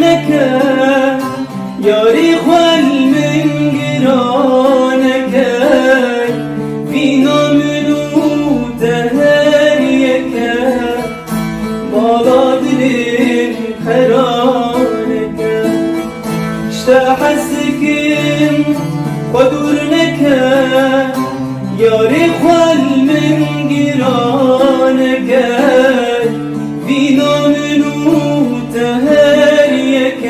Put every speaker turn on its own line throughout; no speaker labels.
دورنك ياري خوال من جيرانك فينا منو تهريك بلادلين خرانك اشتحسكن ودورنك ياري خوال من جيرانك فينا منو تهريك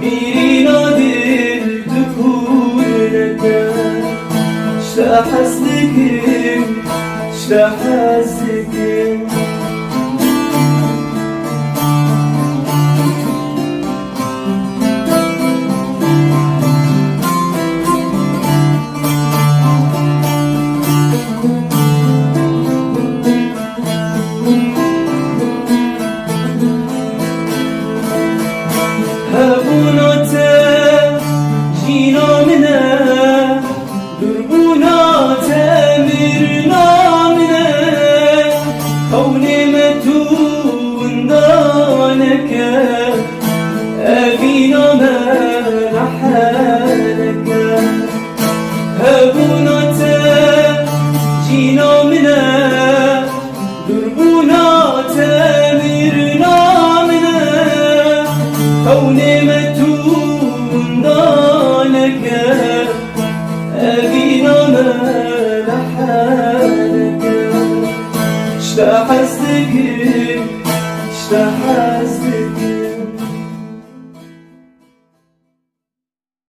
بيرينا دل تكونك اشتحسكن هبوناته جينا منا دربوناته مرنا منا كوني متون دانك أبينا مرحلك هبوناته جينا منا دربوناته مرنا منا كوني متون دانك أبينا ملحالك اشتحسك